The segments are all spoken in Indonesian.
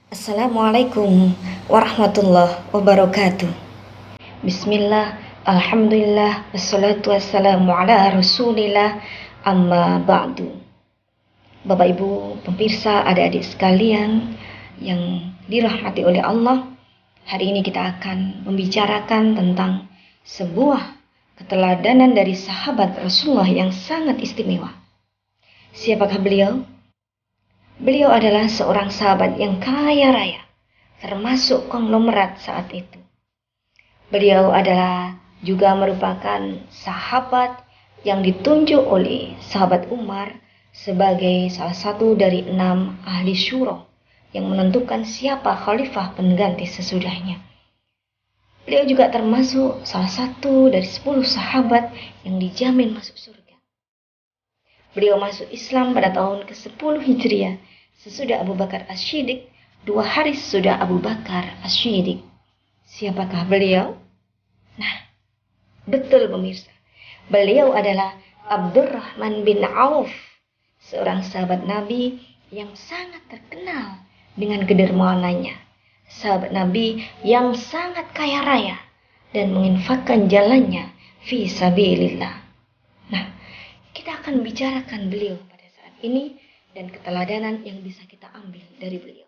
Assalamualaikum warahmatullahi wabarakatuh. Bismillah, alhamdulillah, wassalatu wassalamu ala rasulillah, amma ba'du. Bapak Ibu pemirsa, adik-adik sekalian yang dirahmati oleh Allah, hari ini kita akan membicarakan tentang sebuah keteladanan dari sahabat Rasulullah yang sangat istimewa. Siapakah beliau? Beliau adalah seorang sahabat yang kaya raya, termasuk konglomerat saat itu. Beliau adalah juga merupakan sahabat yang ditunjuk oleh sahabat Umar sebagai salah satu dari 6 ahli syuro yang menentukan siapa khalifah pengganti sesudahnya. Beliau juga termasuk salah satu dari 10 sahabat yang dijamin masuk surga. Beliau masuk Islam pada tahun ke-10 Hijriah sesudah Abu Bakar As-Siddiq, 2 hari sesudah Abu Bakar As-Siddiq. Siapakah beliau? Nah, betul pemirsa. Beliau adalah Abdurrahman bin Auf, seorang sahabat Nabi yang sangat terkenal dengan kedermawanannya. Sahabat Nabi yang sangat kaya raya dan menginfakkan jalannya fi sabilillah. Nah, kita akan bicarakan beliau pada saat ini dan keteladanan yang bisa kita ambil dari beliau.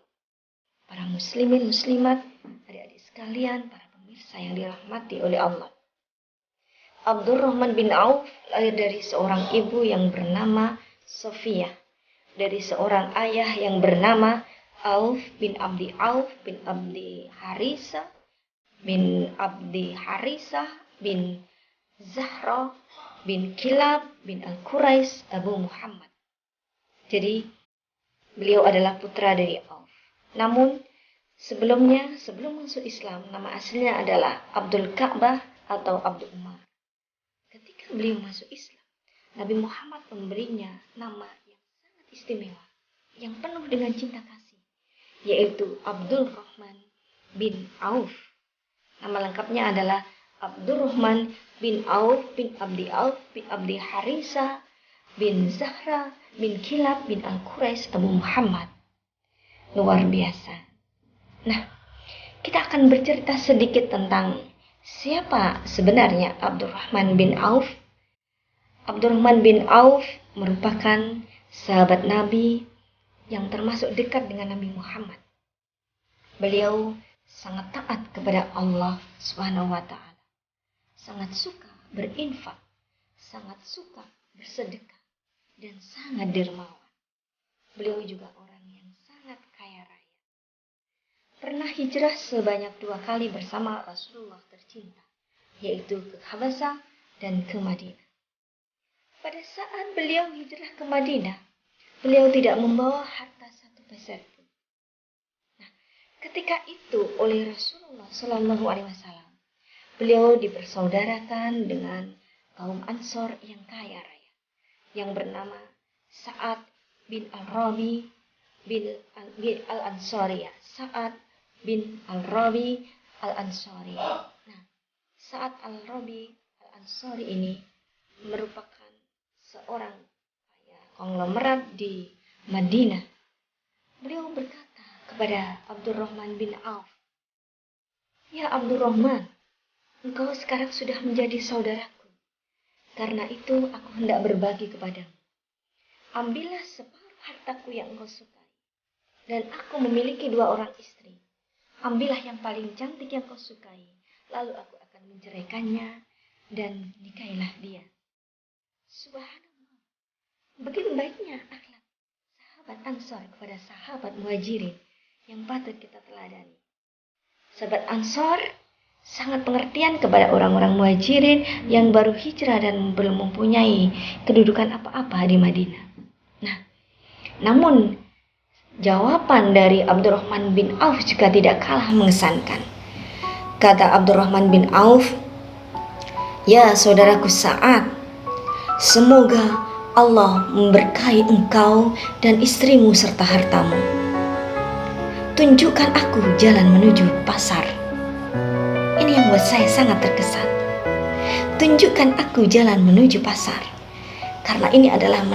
Para muslimin, muslimat, adik-adik sekalian, para pemirsa yang dirahmati oleh Allah. Abdurrahman bin Auf lahir dari seorang ibu yang bernama Sofia, dari seorang ayah yang bernama Auf bin Abdi Harisa bin Zahra bin Kilab bin Al-Quraisy Abu Muhammad. Jadi beliau adalah putra dari Auf. Namun sebelum masuk Islam, nama aslinya adalah Abdul Ka'bah atau Abdul Umar. Ketika beliau masuk Islam, Nabi Muhammad memberinya nama yang sangat istimewa, yang penuh dengan cinta kasih, yaitu Abdul Rahman bin Auf. Nama lengkapnya adalah Abdurrahman bin Auf bin Abdi Harisa bin Zahra bin Kilab bin Al-Quraisy Abu Muhammad. Luar biasa. Nah, kita akan bercerita sedikit tentang siapa sebenarnya Abdurrahman bin Auf. Abdurrahman bin Auf merupakan sahabat Nabi yang termasuk dekat dengan Nabi Muhammad. Beliau sangat taat kepada Allah Subhanahu wa taala. Sangat suka berinfak, sangat suka bersedekah, dan sangat dermawan. Beliau juga orang yang sangat kaya raya. Pernah hijrah sebanyak 2 kali bersama Rasulullah tercinta, yaitu ke Habasah dan ke Madinah. Pada saat beliau hijrah ke Madinah, beliau tidak membawa harta satu peser pun. Nah, ketika itu oleh Rasulullah SAW, beliau dipersaudarakan dengan kaum Ansor yang kaya raya, yang bernama Sa'ad bin Al-Rabi bin Al-Ansari. Sa'ad bin Al-Rabi Al-Ansari. Nah, Sa'ad Al-Rabi Al-Ansari ini merupakan seorang konglomerat di Madinah. Beliau berkata kepada Abdurrahman bin Auf, "Ya Abdurrahman, engkau sekarang sudah menjadi saudaraku. Karena itu aku hendak berbagi kepadamu. Ambillah separuh hartaku yang engkau sukai. Dan aku memiliki 2 orang istri. Ambillah yang paling cantik yang kau sukai. Lalu aku akan menceraikannya dan nikahilah dia." Subhanallah. Begitu baiknya akhlak sahabat Ansor kepada sahabat Muhajirin yang patut kita teladani. Sahabat Ansor sangat pengertian kepada orang-orang Muhajirin yang baru hijrah dan belum mempunyai kedudukan apa-apa di Madinah. Nah, namun jawaban dari Abdurrahman bin Auf juga tidak kalah mengesankan. Kata Abdurrahman bin Auf, "Ya saudaraku Sa'ad, semoga Allah memberkahi engkau dan istrimu serta hartamu. Tunjukkan aku jalan menuju pasar." Ini yang buat saya sangat terkesan. Tunjukkan aku jalan menuju pasar. Karena ini adalah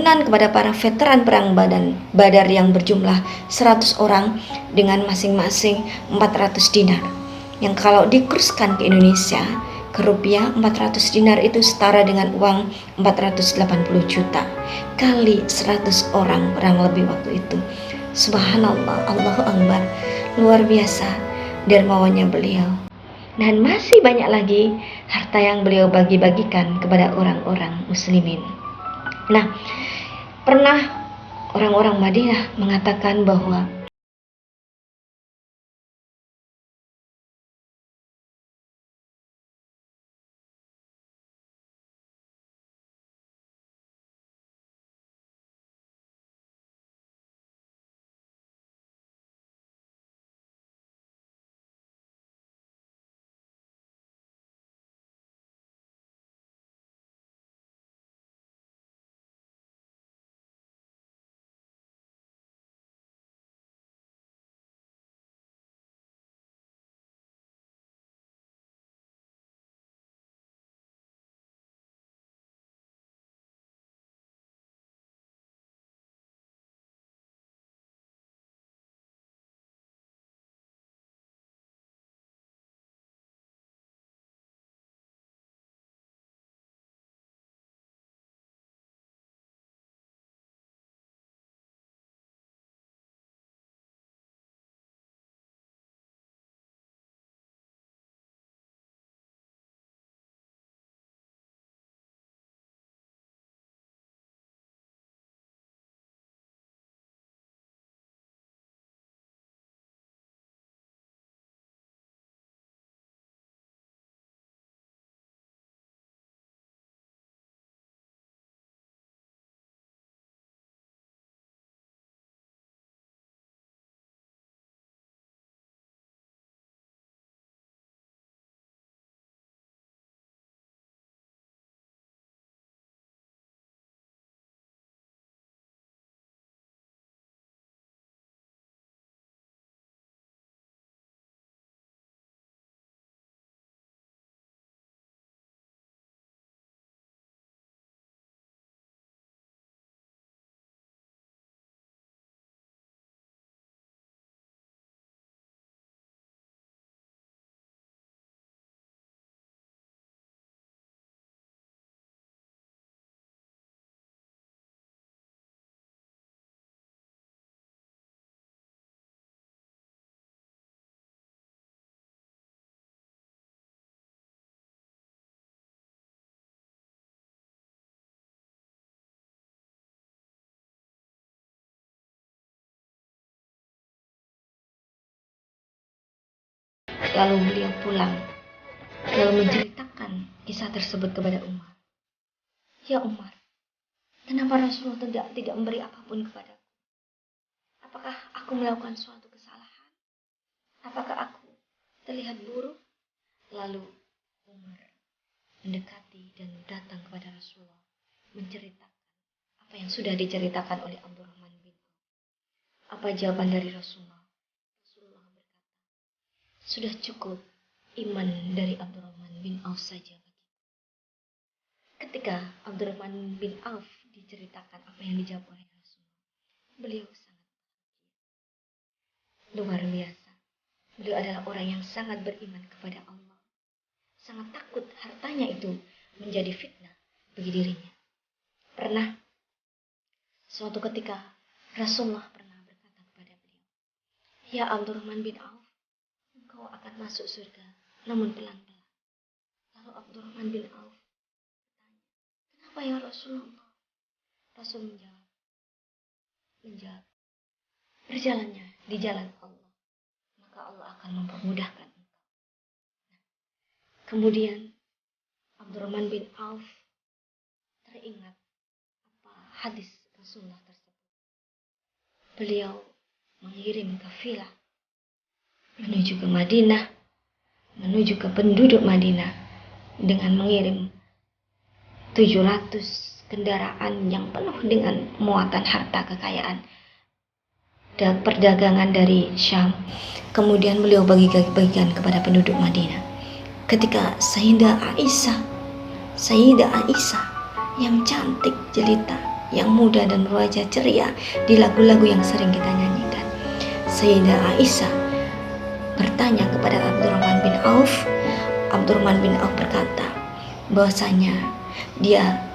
santunan kepada para veteran perang Badar yang berjumlah 100 orang dengan masing-masing 400 dinar. Yang kalau dikurskan ke Indonesia, ke rupiah, 400 dinar itu setara dengan uang 480 juta kali 100 orang kurang lebih waktu itu. Subhanallah, Allahu Akbar, luar biasa dermawannya beliau. Dan masih banyak lagi harta yang beliau bagi-bagikan kepada orang-orang muslimin. Nah, pernah orang-orang Madinah mengatakan bahwa lalu beliau pulang, lalu menceritakan kisah tersebut kepada Umar. Ya Umar, kenapa Rasulullah tidak memberi apapun kepadaku? Apakah aku melakukan suatu kesalahan? Apakah aku terlihat buruk? Lalu Umar mendekati dan datang kepada Rasulullah, menceritakan apa yang sudah diceritakan oleh Abdurrahman bin Auf. Apa jawaban dari Rasulullah? Rasulullah berkata, sudah cukup iman dari Abdurrahman bin Auf saja. Ketika Abdurrahman bin Auf diceritakan apa yang dijawab oleh Rasulullah, beliau sangat luar biasa. Beliau adalah orang yang sangat beriman kepada Allah, sangat takut hartanya itu menjadi fitnah bagi dirinya. Pernah suatu ketika Rasulullah pernah berkata kepada beliau, ya Abdurrahman bin Auf, engkau akan masuk surga, namun pelan-pelan. Lalu Abdurrahman bin Auf bertanya, kenapa ya Rasulullah? Rasul menjawab, berjalannya di jalan Allah, maka Allah akan mempermudahkan engkau. Kemudian Abdurrahman bin Auf teringat apa hadis Rasulullah tersebut. Beliau mengirim kafilah menuju ke Madinah, menuju ke penduduk Madinah dengan mengirim 700 kendaraan yang penuh dengan muatan harta kekayaan dan perdagangan dari Syam. Kemudian beliau bagi-bagikan kepada penduduk Madinah. Ketika Sayyidah Aisyah yang cantik jelita, yang muda dan berwajah ceria di lagu-lagu yang sering kita nyanyikan. Sayyidah Aisyah bertanya kepada Abdurrahman bin Auf. Abdurrahman bin Auf berkata bahwasanya dia